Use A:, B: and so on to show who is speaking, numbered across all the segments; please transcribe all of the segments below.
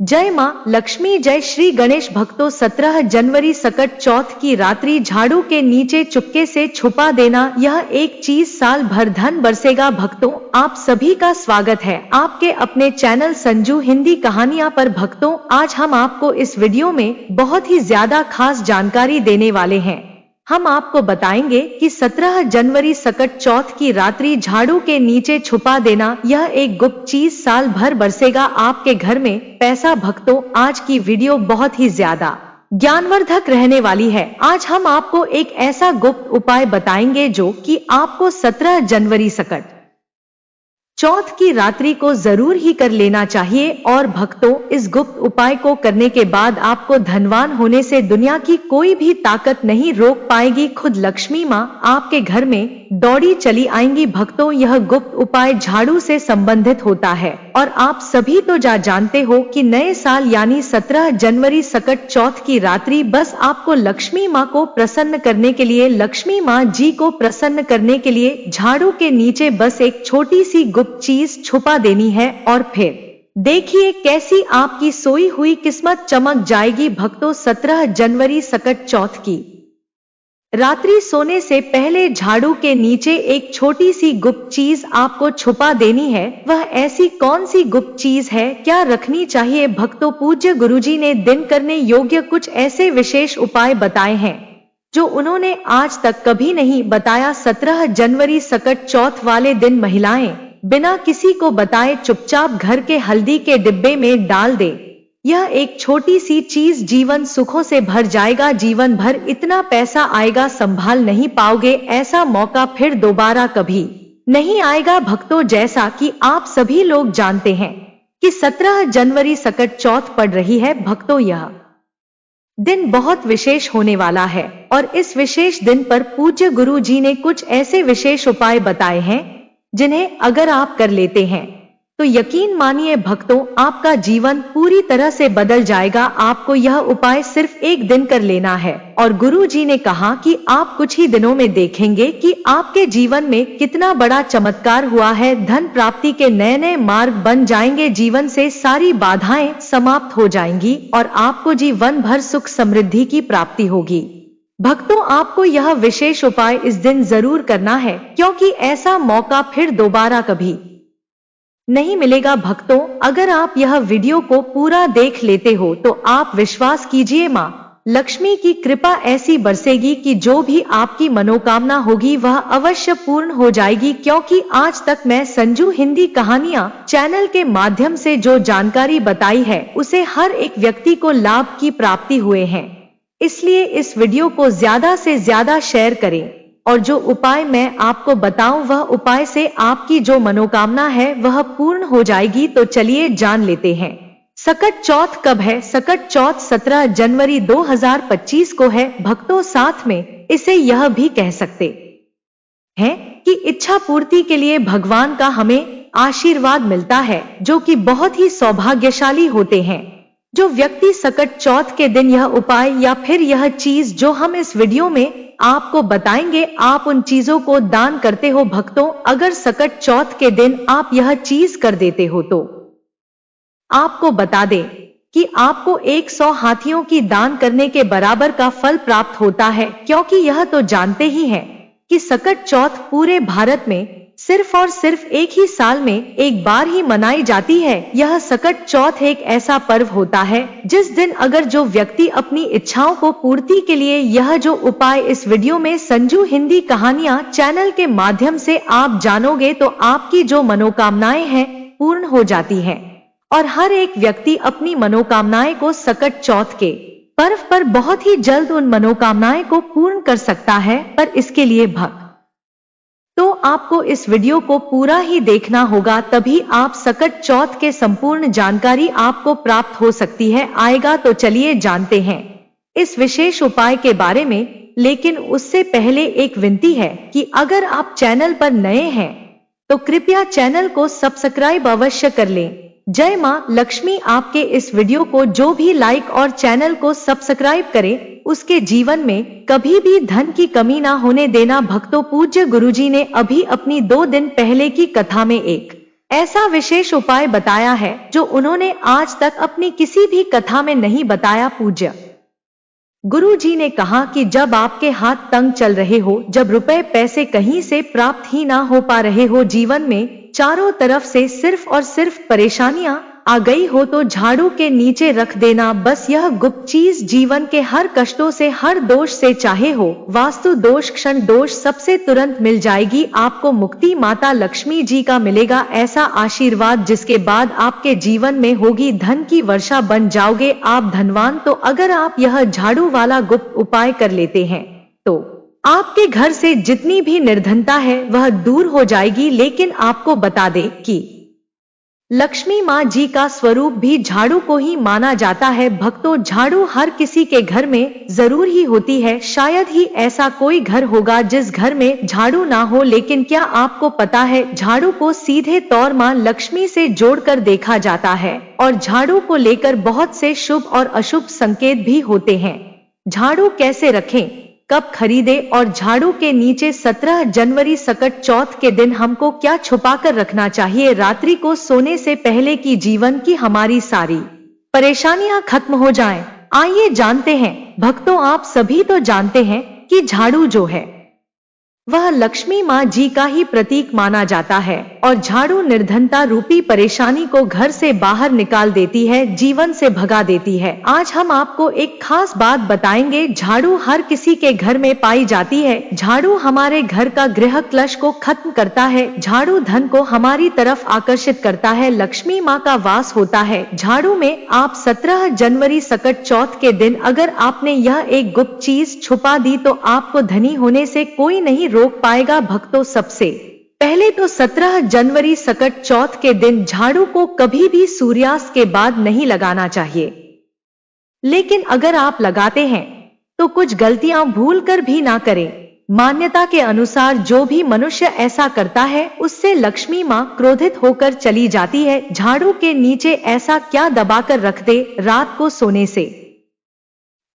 A: जय मां लक्ष्मी, जय श्री गणेश। भक्तों, 17 जनवरी सकट चौथ की रात्रि झाड़ू के नीचे चुपके से छुपा देना, यह एक चीज साल भर धन बरसेगा। भक्तों, आप सभी का स्वागत है आपके अपने चैनल संजू हिंदी कहानियां पर। भक्तों, आज हम आपको इस वीडियो में बहुत ही ज्यादा खास जानकारी देने वाले हैं। हम आपको बताएंगे कि 17 जनवरी सकट चौथ की रात्रि झाड़ू के नीचे छुपा देना, यह एक गुप्त चीज साल भर बरसेगा आपके घर में पैसा। भक्तों, आज की वीडियो बहुत ही ज्यादा ज्ञानवर्धक रहने वाली है। आज हम आपको एक ऐसा गुप्त उपाय बताएंगे जो कि आपको 17 जनवरी सकट चौथ की रात्रि को जरूर ही कर लेना चाहिए। और भक्तों, इस गुप्त उपाय को करने के बाद आपको धनवान होने से दुनिया की कोई भी ताकत नहीं रोक पाएगी। खुद लक्ष्मी मां आपके घर में दौड़ी चली आएंगी। भक्तों, यह गुप्त उपाय झाड़ू से संबंधित होता है और आप सभी तो जानते हो कि नए साल यानी 17 जनवरी सकट चौथ की रात्रि बस आपको लक्ष्मी मां को प्रसन्न करने के लिए, लक्ष्मी मां जी को प्रसन्न करने के लिए झाड़ू के नीचे बस एक छोटी सी गुप्त चीज छुपा देनी है और फिर देखिए कैसी आपकी सोई हुई किस्मत चमक जाएगी। भक्तों, 17 जनवरी सकट चौथ की रात्रि सोने से पहले झाड़ू के नीचे एक छोटी सी गुप्त चीज आपको छुपा देनी है। वह ऐसी कौन सी गुप्त चीज है, क्या रखनी चाहिए? भक्तों, पूज्य गुरुजी ने दिन करने योग्य कुछ ऐसे विशेष उपाय बताए हैं जो उन्होंने आज तक कभी नहीं बताया। 17 जनवरी सकट चौथ वाले दिन महिलाएं बिना किसी को बताए चुपचाप घर के हल्दी के डिब्बे में डाल दे। यह एक छोटी सी चीज जीवन सुखों से भर जाएगा। जीवन भर इतना पैसा आएगा, संभाल नहीं पाओगे। ऐसा मौका फिर दोबारा कभी नहीं आएगा। भक्तों, जैसा कि आप सभी लोग जानते हैं कि 17 जनवरी सकट चौथ पड़ रही है। भक्तों, यह दिन बहुत विशेष होने वाला है और इस विशेष दिन पर पूज्य गुरु जी ने कुछ ऐसे विशेष उपाय बताए हैं जिन्हें अगर आप कर लेते हैं तो यकीन मानिए भक्तों, आपका जीवन पूरी तरह से बदल जाएगा। आपको यह उपाय सिर्फ एक दिन कर लेना है और गुरु जी ने कहा कि आप कुछ ही दिनों में देखेंगे कि आपके जीवन में कितना बड़ा चमत्कार हुआ है। धन प्राप्ति के नए नए मार्ग बन जाएंगे, जीवन से सारी बाधाएं समाप्त हो जाएंगी और आपको जीवन भर सुख समृद्धि की प्राप्ति होगी। भक्तों, आपको यह विशेष उपाय इस दिन जरूर करना है क्योंकि ऐसा मौका फिर दोबारा कभी नहीं मिलेगा। भक्तों, अगर आप यह वीडियो को पूरा देख लेते हो तो आप विश्वास कीजिए मां लक्ष्मी की कृपा ऐसी बरसेगी कि जो भी आपकी मनोकामना होगी वह अवश्य पूर्ण हो जाएगी। क्योंकि आज तक मैं संजू हिंदी कहानियां चैनल के माध्यम से जो जानकारी बताई है उसे हर एक व्यक्ति को लाभ की प्राप्ति हुए हैं। इसलिए इस वीडियो को ज्यादा से ज्यादा शेयर करें और जो उपाय मैं आपको बताऊं वह उपाय से आपकी जो मनोकामना है वह पूर्ण हो जाएगी। तो चलिए जान लेते हैं सकट चौथ कब है। सकट चौथ 17 जनवरी 2025 को है। भक्तों, साथ में इसे यह भी कह सकते हैं कि इच्छा पूर्ति के लिए भगवान का हमें आशीर्वाद मिलता है, जो कि बहुत ही सौभाग्यशाली होते हैं। जो व्यक्ति सकट चौथ के दिन यह उपाय या फिर यह चीज जो हम इस वीडियो में आपको बताएंगे, आप उन चीजों को दान करते हो। भक्तों, अगर सकट चौथ के दिन आप यह चीज कर देते हो तो आपको बता दें कि आपको 100 हाथियों की दान करने के बराबर का फल प्राप्त होता है। क्योंकि यह तो जानते ही हैं कि सकट चौथ पूरे भारत में सिर्फ और सिर्फ एक ही साल में एक बार ही मनाई जाती है। यह सकट चौथ एक ऐसा पर्व होता है जिस दिन अगर जो व्यक्ति अपनी इच्छाओं को पूर्ति के लिए यह जो उपाय इस वीडियो में संजू हिंदी कहानियां चैनल के माध्यम से आप जानोगे तो आपकी जो मनोकामनाएं हैं पूर्ण हो जाती हैं और हर एक व्यक्ति अपनी मनोकामनाएं को सकट चौथ के पर्व पर बहुत ही जल्द उन मनोकामनाएं को पूर्ण कर सकता है। पर इसके लिए तो आपको इस वीडियो को पूरा ही देखना होगा, तभी आप सकट चौथ के संपूर्ण जानकारी आपको प्राप्त हो सकती है आएगा। तो चलिए जानते हैं इस विशेष उपाय के बारे में। लेकिन उससे पहले एक विनती है कि अगर आप चैनल पर नए हैं तो कृपया चैनल को सब्सक्राइब अवश्य कर लें। जय मां लक्ष्मी आपके इस वीडियो को जो भी लाइक और चैनल को सब्सक्राइब करे उसके जीवन में कभी भी धन की कमी ना होने देना। भक्तों, पूज्य गुरुजी ने अभी अपनी 2 दिन पहले की कथा में एक ऐसा विशेष उपाय बताया है जो उन्होंने आज तक अपनी किसी भी कथा में नहीं बताया। पूज्य गुरु जी ने कहा कि जब आपके हाथ तंग चल रहे हो, जब रुपए पैसे कहीं से प्राप्त ही ना हो पा रहे हो, जीवन में चारों तरफ से सिर्फ और सिर्फ परेशानियां आ गई हो, तो झाड़ू के नीचे रख देना बस यह गुप्त चीज जीवन के हर कष्टों से, हर दोष से, चाहे हो वास्तु दोष, क्षण दोष, सबसे तुरंत मिल जाएगी आपको मुक्ति। माता लक्ष्मी जी का मिलेगा ऐसा आशीर्वाद जिसके बाद आपके जीवन में होगी धन की वर्षा, बन जाओगे आप धनवान। तो अगर आप यह झाड़ू वाला गुप्त उपाय कर लेते हैं तो आपके घर से जितनी भी निर्धनता है वह दूर हो जाएगी। लेकिन आपको बता दें कि लक्ष्मी माँ जी का स्वरूप भी झाड़ू को ही माना जाता है। भक्तों, झाड़ू हर किसी के घर में जरूर ही होती है। शायद ही ऐसा कोई घर होगा जिस घर में झाड़ू ना हो। लेकिन क्या आपको पता है, झाड़ू को सीधे तौर माँ लक्ष्मी से जोड़कर देखा जाता है और झाड़ू को लेकर बहुत से शुभ और अशुभ संकेत भी होते हैं। झाड़ू कैसे रखें, कब खरीदे और झाड़ू के नीचे 17 जनवरी सकट चौथ के दिन हमको क्या छुपा कर रखना चाहिए रात्रि को सोने से पहले कि जीवन की हमारी सारी परेशानियां खत्म हो जाएं। आइए जानते हैं। भक्तों, आप सभी तो जानते हैं कि झाड़ू जो है वह लक्ष्मी माँ जी का ही प्रतीक माना जाता है और झाड़ू निर्धनता रूपी परेशानी को घर से बाहर निकाल देती है, जीवन से भगा देती है। आज हम आपको एक खास बात बताएंगे। झाड़ू हर किसी के घर में पाई जाती है। झाड़ू हमारे घर का गृह क्लेश को खत्म करता है। झाड़ू धन को हमारी तरफ आकर्षित करता है। लक्ष्मी माँ का वास होता है झाड़ू में। आप 17 जनवरी सकट चौथ के दिन अगर आपने यह एक गुप्त चीज छुपा दी तो आपको धनी होने से कोई नहीं रोक पाएगा। भक्तों, सबसे पहले तो 17 जनवरी सकट चौथ के दिन झाड़ू को कभी भी सूर्यास्त के बाद नहीं लगाना चाहिए। लेकिन अगर आप लगाते हैं तो कुछ गलतियां भूल कर भी ना करें। मान्यता के अनुसार जो भी मनुष्य ऐसा करता है उससे लक्ष्मी मां क्रोधित होकर चली जाती है। झाड़ू के नीचे ऐसा क्या दबाकर रख दे रात को सोने से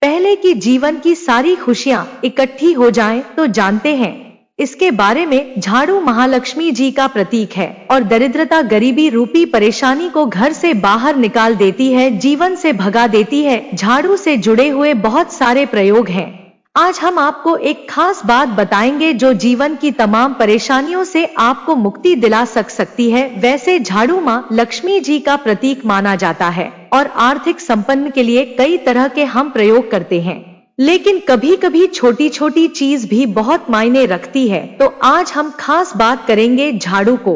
A: पहले कि जीवन की सारी खुशियां इकट्ठी हो जाएं, तो जानते हैं इसके बारे में। झाड़ू महालक्ष्मी जी का प्रतीक है और दरिद्रता, गरीबी रूपी परेशानी को घर से बाहर निकाल देती है, जीवन से भगा देती है। झाड़ू से जुड़े हुए बहुत सारे प्रयोग हैं। आज हम आपको एक खास बात बताएंगे जो जीवन की तमाम परेशानियों से आपको मुक्ति दिला सकती है। वैसे झाड़ू माँ लक्ष्मी जी का प्रतीक माना जाता है और आर्थिक संपन्न के लिए कई तरह के हम प्रयोग करते हैं, लेकिन कभी कभी छोटी छोटी चीज भी बहुत मायने रखती है। तो आज हम खास बात करेंगे झाड़ू को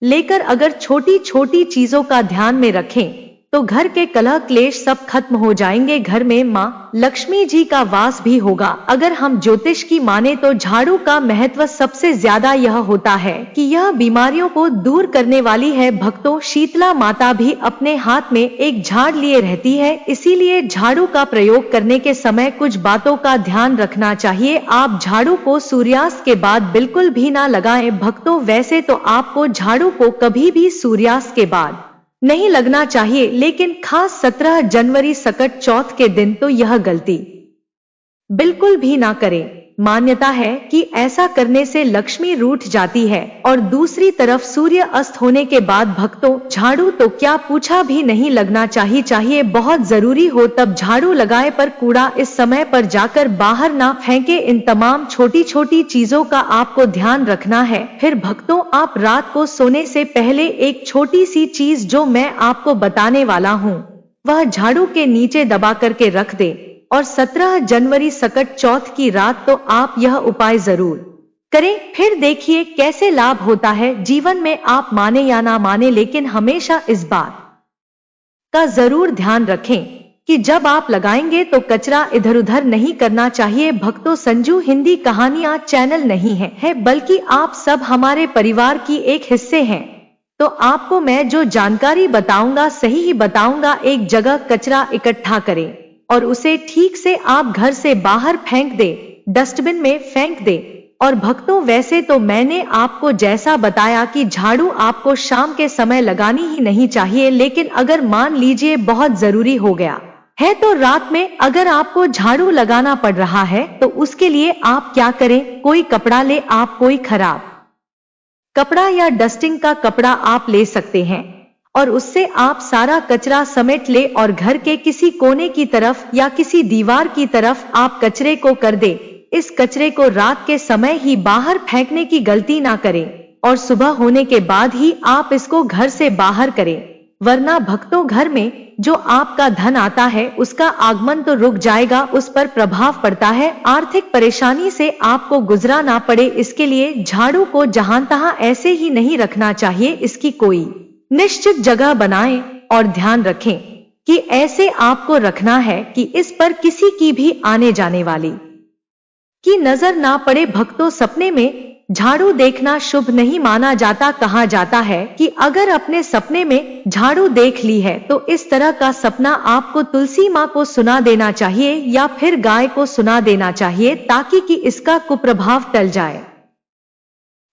A: लेकर। अगर छोटी छोटी चीजों का ध्यान में रखें तो घर के कलह क्लेश सब खत्म हो जाएंगे। घर में माँ लक्ष्मी जी का वास भी होगा। अगर हम ज्योतिष की माने तो झाड़ू का महत्व सबसे ज्यादा यह होता है कि यह बीमारियों को दूर करने वाली है। भक्तों, शीतला माता भी अपने हाथ में एक झाड़ लिए रहती है, इसीलिए झाड़ू का प्रयोग करने के समय कुछ बातों का ध्यान रखना चाहिए। आप झाड़ू को सूर्यास्त के बाद बिल्कुल भी ना लगाएं। भक्तों, वैसे तो आपको झाड़ू को कभी भी सूर्यास्त के बाद नहीं लगना चाहिए, लेकिन खास 17 जनवरी सकट चौथ के दिन तो यह गलती बिल्कुल भी ना करें। मान्यता है कि ऐसा करने से लक्ष्मी रूठ जाती है। और दूसरी तरफ सूर्य अस्त होने के बाद भक्तों, झाड़ू तो क्या पूछा भी नहीं लगना चाहिए। बहुत जरूरी हो तब झाड़ू लगाए, पर कूड़ा इस समय पर जाकर बाहर ना फेंके। इन तमाम छोटी छोटी चीजों का आपको ध्यान रखना है। फिर भक्तों, आप रात को सोने से पहले एक छोटी सी चीज जो मैं आपको बताने वाला हूँ वह झाड़ू के नीचे दबा करके रख दे और 17 जनवरी सकट चौथ की रात तो आप यह उपाय जरूर करें। फिर देखिए कैसे लाभ होता है जीवन में। आप माने या ना माने, लेकिन हमेशा इस बात का जरूर ध्यान रखें कि जब आप लगाएंगे तो कचरा इधर उधर नहीं करना चाहिए। भक्तों, संजू हिंदी कहानियां चैनल नहीं है बल्कि आप सब हमारे परिवार की एक हिस्से हैं। तो आपको मैं जो जानकारी बताऊंगा सही ही बताऊंगा। एक जगह कचरा इकट्ठा करें और उसे ठीक से आप घर से बाहर फेंक दे, डस्टबिन में फेंक दे। और भक्तों, वैसे तो मैंने आपको जैसा बताया कि झाड़ू आपको शाम के समय लगानी ही नहीं चाहिए, लेकिन अगर मान लीजिए बहुत जरूरी हो गया है तो रात में अगर आपको झाड़ू लगाना पड़ रहा है तो उसके लिए आप क्या करें, कोई कपड़ा ले आप, कोई खराब कपड़ा या डस्टिंग का कपड़ा आप ले सकते हैं और उससे आप सारा कचरा समेट ले और घर के किसी कोने की तरफ या किसी दीवार की तरफ आप कचरे को कर दे। इस कचरे को रात के समय ही बाहर फेंकने की गलती ना करें और सुबह होने के बाद ही आप इसको घर से बाहर करें, वरना भक्तों घर में जो आपका धन आता है उसका आगमन तो रुक जाएगा, उस पर प्रभाव पड़ता है, आर्थिक परेशानी से आपको गुजरा ना पड़े। इसके लिए झाड़ू को जहां तहां ऐसे ही नहीं रखना चाहिए, इसकी कोई निश्चित जगह बनाएं और ध्यान रखें कि ऐसे आपको रखना है कि इस पर किसी की भी आने जाने वाली की नजर ना पड़े। भक्तों, सपने में झाड़ू देखना शुभ नहीं माना जाता। कहा जाता है कि अगर अपने सपने में झाड़ू देख ली है तो इस तरह का सपना आपको तुलसी माँ को सुना देना चाहिए या फिर गाय को सुना देना चाहिए ताकि कि इसका कुप्रभाव टल जाए।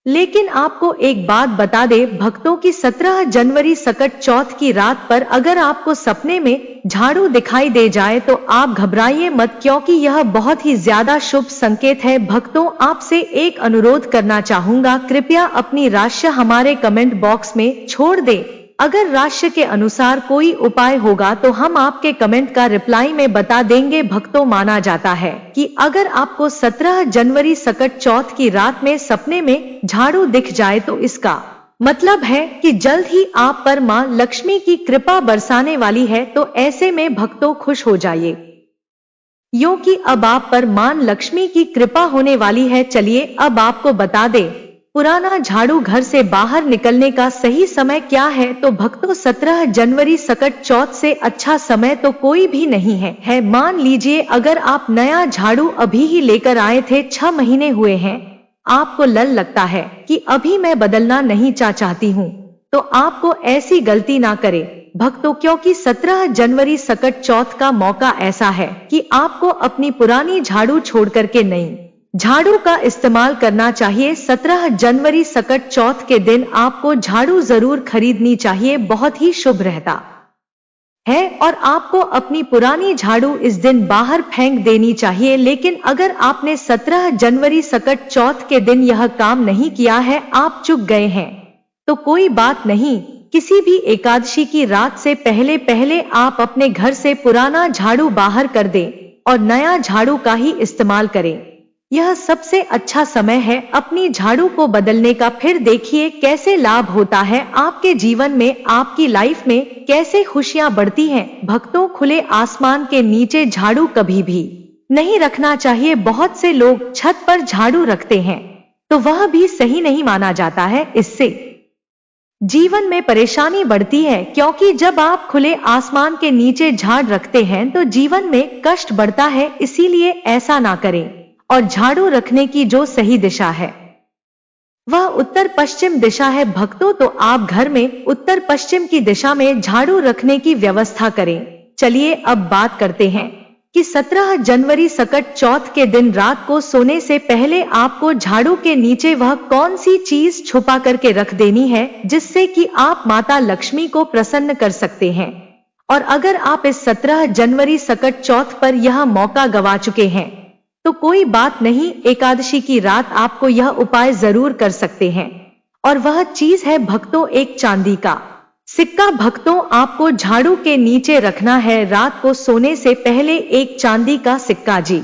A: लेकिन आपको एक बात बता दे भक्तों की 17 जनवरी सकट चौथ की रात पर अगर आपको सपने में झाड़ू दिखाई दे जाए तो आप घबराइए मत, क्योंकि यह बहुत ही ज्यादा शुभ संकेत है। भक्तों, आपसे एक अनुरोध करना चाहूंगा, कृपया अपनी राशि हमारे कमेंट बॉक्स में छोड़ दें। अगर राशि के अनुसार कोई उपाय होगा तो हम आपके कमेंट का रिप्लाई में बता देंगे। भक्तों, माना जाता है कि अगर आपको 17 जनवरी सकट चौथ की रात में सपने में झाड़ू दिख जाए तो इसका मतलब है कि जल्द ही आप पर मां लक्ष्मी की कृपा बरसाने वाली है। तो ऐसे में भक्तों खुश हो जाइए, क्योंकि अब आप पर मां लक्ष्मी की कृपा होने वाली है। चलिए अब आपको बता दें पुराना झाड़ू घर से बाहर निकलने का सही समय क्या है। तो भक्तों, 17 जनवरी सकट चौथ से अच्छा समय तो कोई भी नहीं है। मान लीजिए अगर आप नया झाड़ू अभी ही लेकर आए थे, 6 महीने हुए हैं, आपको लगता है कि अभी मैं बदलना नहीं चाहती हूँ, तो आपको ऐसी गलती ना करें भक्तों, क्योंकि 17 जनवरी सकट चौथ का मौका ऐसा है कि आपको अपनी पुरानी झाड़ू छोड़ करके नई झाड़ू का इस्तेमाल करना चाहिए। 17 जनवरी सकट चौथ के दिन आपको झाड़ू जरूर खरीदनी चाहिए, बहुत ही शुभ रहता है और आपको अपनी पुरानी झाड़ू इस दिन बाहर फेंक देनी चाहिए। लेकिन अगर आपने 17 जनवरी सकट चौथ के दिन यह काम नहीं किया है, आप चूक गए हैं, तो कोई बात नहीं, किसी भी एकादशी की रात से पहले पहले आप अपने घर से पुराना झाड़ू बाहर कर दें और नया झाड़ू का ही इस्तेमाल करें। यह सबसे अच्छा समय है अपनी झाड़ू को बदलने का। फिर देखिए कैसे लाभ होता है आपके जीवन में, आपकी लाइफ में कैसे खुशियां बढ़ती हैं। भक्तों, खुले आसमान के नीचे झाड़ू कभी भी नहीं रखना चाहिए। बहुत से लोग छत पर झाड़ू रखते हैं तो वह भी सही नहीं माना जाता है, इससे जीवन में परेशानी बढ़ती है, क्योंकि जब आप खुले आसमान के नीचे झाड़ रखते हैं तो जीवन में कष्ट बढ़ता है। इसीलिए ऐसा ना करें और झाड़ू रखने की जो सही दिशा है वह उत्तर पश्चिम दिशा है। भक्तों, तो आप घर में उत्तर पश्चिम की दिशा में झाड़ू रखने की व्यवस्था करें। चलिए अब बात करते हैं कि 17 जनवरी सकट चौथ के दिन रात को सोने से पहले आपको झाड़ू के नीचे वह कौन सी चीज छुपा करके रख देनी है जिससे कि आप माता लक्ष्मी को प्रसन्न कर सकते हैं। और अगर आप इस 17 जनवरी सकट चौथ पर यह मौका गवा चुके हैं तो कोई बात नहीं, एकादशी की रात आपको यह उपाय जरूर कर सकते हैं। और वह चीज है भक्तों एक चांदी का सिक्का। भक्तों, आपको झाड़ू के नीचे रखना है रात को सोने से पहले एक चांदी का सिक्का। जी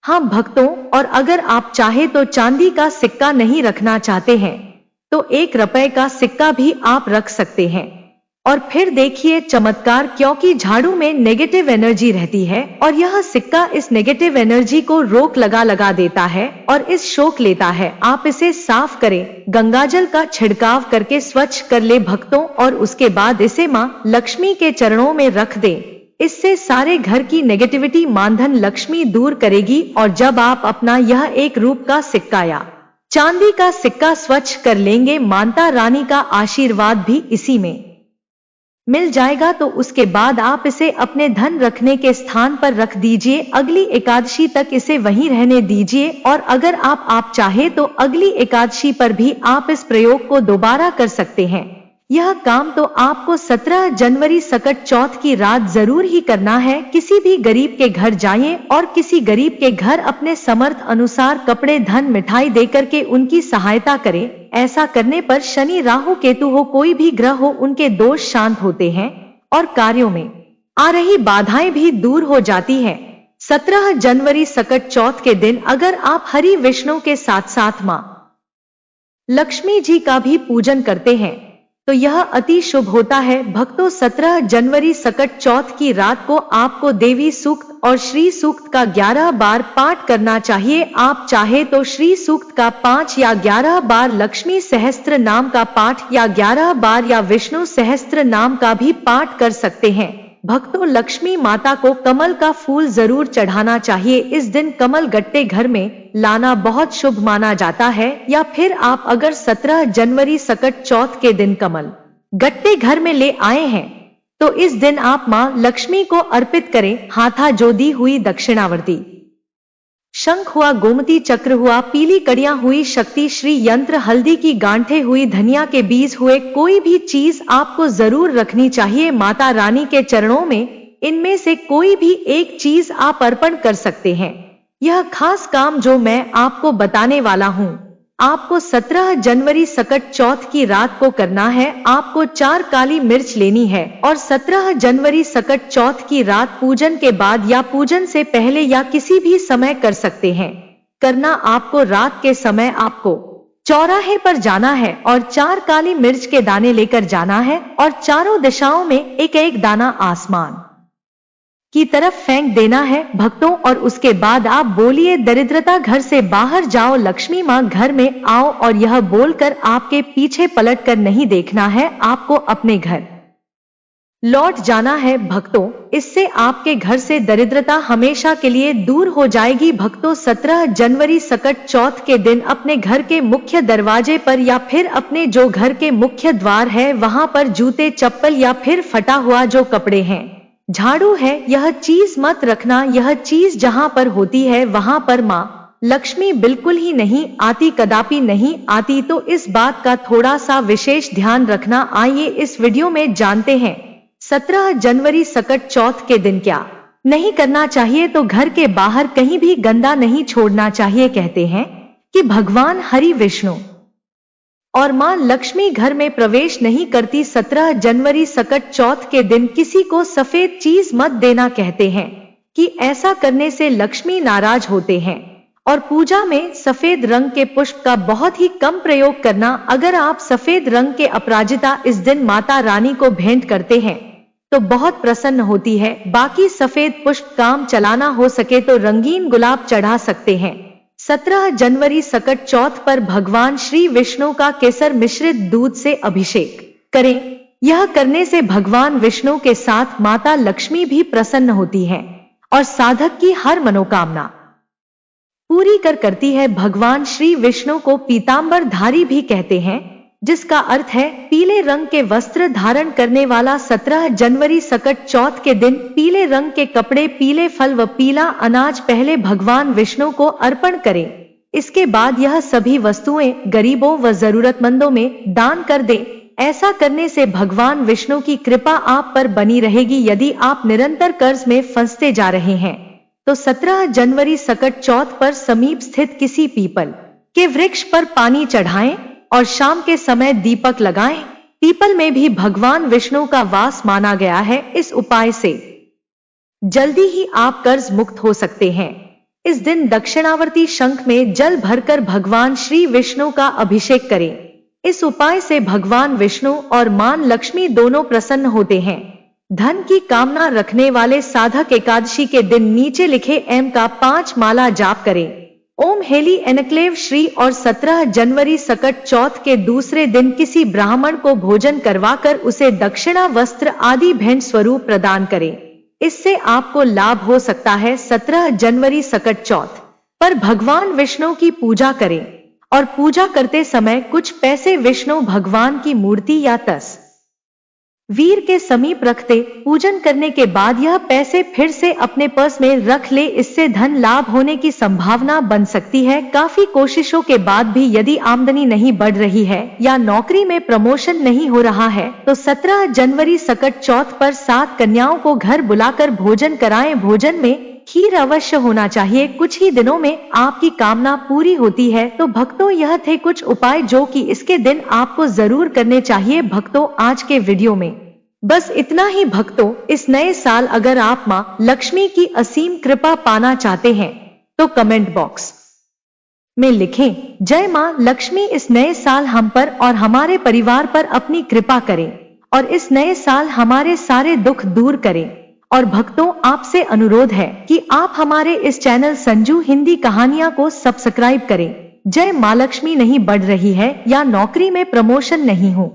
A: हाँ भक्तों, और अगर आप चाहे तो चांदी का सिक्का नहीं रखना चाहते हैं तो 1 रुपए का सिक्का भी आप रख सकते हैं। और फिर देखिए चमत्कार, क्योंकि झाड़ू में नेगेटिव एनर्जी रहती है और यह सिक्का इस नेगेटिव एनर्जी को रोक लगा देता है और इस शोक लेता है। आप इसे साफ करें, गंगाजल का छिड़काव करके स्वच्छ कर ले भक्तों, और उसके बाद इसे मां लक्ष्मी के चरणों में रख दें। इससे सारे घर की नेगेटिविटी मानधन लक्ष्मी दूर करेगी। और जब आप अपना यह 1 रूप का सिक्का या चांदी का सिक्का स्वच्छ कर लेंगे, माता रानी का आशीर्वाद भी इसी में मिल जाएगा, तो उसके बाद आप इसे अपने धन रखने के स्थान पर रख दीजिए। अगली एकादशी तक इसे वहीं रहने दीजिए। और अगर आप चाहे तो अगली एकादशी पर भी आप इस प्रयोग को दोबारा कर सकते हैं। यह काम तो आपको 17 जनवरी सकट चौथ की रात जरूर ही करना है। किसी भी गरीब के घर जाइए और किसी गरीब के घर अपने समर्थ अनुसार कपड़े, धन, मिठाई देकर के उनकी सहायता करें। ऐसा करने पर शनि, राहु, केतु हो, कोई भी ग्रह हो, उनके दोष शांत होते हैं और कार्यों में आ रही बाधाएं भी दूर हो जाती हैं। 17 जनवरी सकट चौथ के दिन अगर आप हरि विष्णु के साथ साथ मां लक्ष्मी जी का भी पूजन करते हैं तो यह अति शुभ होता है। भक्तों, 17 जनवरी सकट चौथ की रात को आपको देवी सूक्त और श्री सूक्त का 11 बार पाठ करना चाहिए। आप चाहे तो श्री सूक्त का 5 या 11 बार, लक्ष्मी सहस्त्र नाम का पाठ या 11 बार या विष्णु सहस्त्र नाम का भी पाठ कर सकते हैं। भक्तों, लक्ष्मी माता को कमल का फूल जरूर चढ़ाना चाहिए। इस दिन कमल गट्टे घर में लाना बहुत शुभ माना जाता है। या फिर आप अगर 17 जनवरी सकट चौथ के दिन कमल गट्टे घर में ले आए हैं तो इस दिन आप मां लक्ष्मी को अर्पित करें। हाथा जो दी हुई दक्षिणावर्ती शंख हुआ, गोमती चक्र हुआ, पीली कड़ियां हुई, शक्ति श्री यंत्र, हल्दी की गांठे हुई, धनिया के बीज हुए, कोई भी चीज आपको जरूर रखनी चाहिए माता रानी के चरणों में। इनमें से कोई भी एक चीज आप अर्पण कर सकते हैं। यह खास काम जो मैं आपको बताने वाला हूं आपको 17 जनवरी सकट चौथ की रात को करना है। आपको 4 काली मिर्च लेनी है और 17 जनवरी सकट चौथ की रात पूजन के बाद या पूजन से पहले या किसी भी समय कर सकते हैं। करना आपको रात के समय आपको चौराहे पर जाना है और 4 काली मिर्च के दाने लेकर जाना है और चारों दिशाओं में एक एक दाना आसमान की तरफ फेंक देना है भक्तों। और उसके बाद आप बोलिए, दरिद्रता घर से बाहर जाओ, लक्ष्मी मां घर में आओ। और यह बोलकर आपके पीछे पलट कर नहीं देखना है, आपको अपने घर लौट जाना है भक्तों। इससे आपके घर से दरिद्रता हमेशा के लिए दूर हो जाएगी। भक्तों, 17 जनवरी सकट चौथ के दिन अपने घर के मुख्य दरवाजे पर या फिर अपने जो घर के मुख्य द्वार है वहां पर जूते, चप्पल या फिर फटा हुआ जो कपड़े हैं, झाड़ू है, यह चीज मत रखना। यह चीज जहां पर होती है वहां पर मां लक्ष्मी बिल्कुल ही नहीं आती, कदापि नहीं आती। तो इस बात का थोड़ा सा विशेष ध्यान रखना। आइए इस वीडियो में जानते हैं 17 जनवरी सकट चौथ के दिन क्या नहीं करना चाहिए। तो घर के बाहर कहीं भी गंदा नहीं छोड़ना चाहिए। कहते हैं कि भगवान हरि, विष्णु और मां लक्ष्मी घर में प्रवेश नहीं करती। 17 जनवरी सकट चौथ के दिन किसी को सफेद चीज मत देना। कहते हैं कि ऐसा करने से लक्ष्मी नाराज होते हैं। और पूजा में सफेद रंग के पुष्प का बहुत ही कम प्रयोग करना। अगर आप सफेद रंग के अपराजिता इस दिन माता रानी को भेंट करते हैं तो बहुत प्रसन्न होती है। बाकी सफेद पुष्प काम चलाना हो सके तो रंगीन गुलाब चढ़ा सकते हैं। 17 जनवरी सकट चौथ पर भगवान श्री विष्णु का केसर मिश्रित दूध से अभिषेक करें। यह करने से भगवान विष्णु के साथ माता लक्ष्मी भी प्रसन्न होती हैं और साधक की हर मनोकामना पूरी करती है। भगवान श्री विष्णु को पीतांबर धारी भी कहते हैं, जिसका अर्थ है पीले रंग के वस्त्र धारण करने वाला। 17 जनवरी सकट चौथ के दिन पीले रंग के कपड़े, पीले फल व पीला अनाज पहले भगवान विष्णु को अर्पण करें। इसके बाद यह सभी वस्तुएं गरीबों व जरूरतमंदों में दान कर दें। ऐसा करने से भगवान विष्णु की कृपा आप पर बनी रहेगी। यदि आप निरंतर कर्ज में फंसते जा रहे हैं तो 17 जनवरी सकट चौथ पर समीप स्थित किसी पीपल के वृक्ष पर पानी चढ़ाएं और शाम के समय दीपक लगाएं। पीपल में भी भगवान विष्णु का वास माना गया है। इस उपाय से जल्दी ही आप कर्ज मुक्त हो सकते हैं। इस दिन दक्षिणावर्ती शंख में जल भरकर भगवान श्री विष्णु का अभिषेक करें। इस उपाय से भगवान विष्णु और मां लक्ष्मी दोनों प्रसन्न होते हैं। धन की कामना रखने वाले साधक एकादशी के दिन नीचे लिखे एम का 5 माला जाप करें। ओम हेली एनक्लेव श्री। और 17 जनवरी सकट चौथ के दूसरे दिन किसी ब्राह्मण को भोजन करवाकर उसे दक्षिणा, वस्त्र आदि भेंट स्वरूप प्रदान करें। इससे आपको लाभ हो सकता है। 17 जनवरी सकट चौथ पर भगवान विष्णु की पूजा करें और पूजा करते समय कुछ पैसे विष्णु भगवान की मूर्ति या वीर के समीप रखते, पूजन करने के बाद यह पैसे फिर से अपने पर्स में रख ले, इससे धन लाभ होने की संभावना बन सकती है। काफी कोशिशों के बाद भी यदि आमदनी नहीं बढ़ रही है या नौकरी में प्रमोशन नहीं हो रहा है तो 17 जनवरी सकट चौथ पर 7 कन्याओं को घर बुलाकर भोजन कराएं। भोजन में खीर अवश्य होना चाहिए। कुछ ही दिनों में आपकी कामना पूरी होती है। तो भक्तों, यह थे कुछ उपाय जो कि इसके दिन आपको जरूर करने चाहिए। भक्तों, आज के वीडियो में बस इतना ही। भक्तों, इस नए साल अगर आप मां लक्ष्मी की असीम कृपा पाना चाहते हैं तो कमेंट बॉक्स में लिखें, जय मां लक्ष्मी। इस नए साल हम पर और हमारे परिवार पर अपनी कृपा करें और इस नए साल हमारे सारे दुख दूर करें। और भक्तों, आपसे अनुरोध है कि आप हमारे इस चैनल संजू हिंदी कहानियां को सब्सक्राइब करें। जय मां लक्ष्मी नहीं बढ़ रही है या नौकरी में प्रमोशन नहीं हो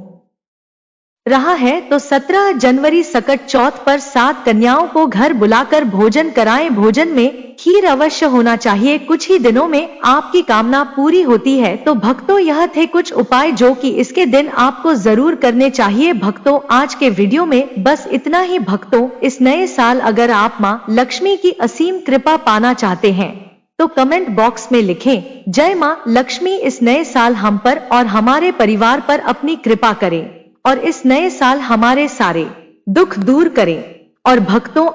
A: रहा है तो 17 जनवरी सकट चौथ पर 7 कन्याओं को घर बुलाकर भोजन कराएं। भोजन में खीर अवश्य होना चाहिए। कुछ ही दिनों में आपकी कामना पूरी होती है। तो भक्तों, यह थे कुछ उपाय जो कि इसके दिन आपको जरूर करने चाहिए। भक्तों, आज के वीडियो में बस इतना ही। भक्तों, इस नए साल अगर आप मां लक्ष्मी की असीम कृपा पाना चाहते हैं तो कमेंट बॉक्स में लिखें, जय मां लक्ष्मी। इस नए साल हम पर और हमारे परिवार पर अपनी कृपा करें और इस नए साल हमारे सारे दुख दूर करें। और भक्तों,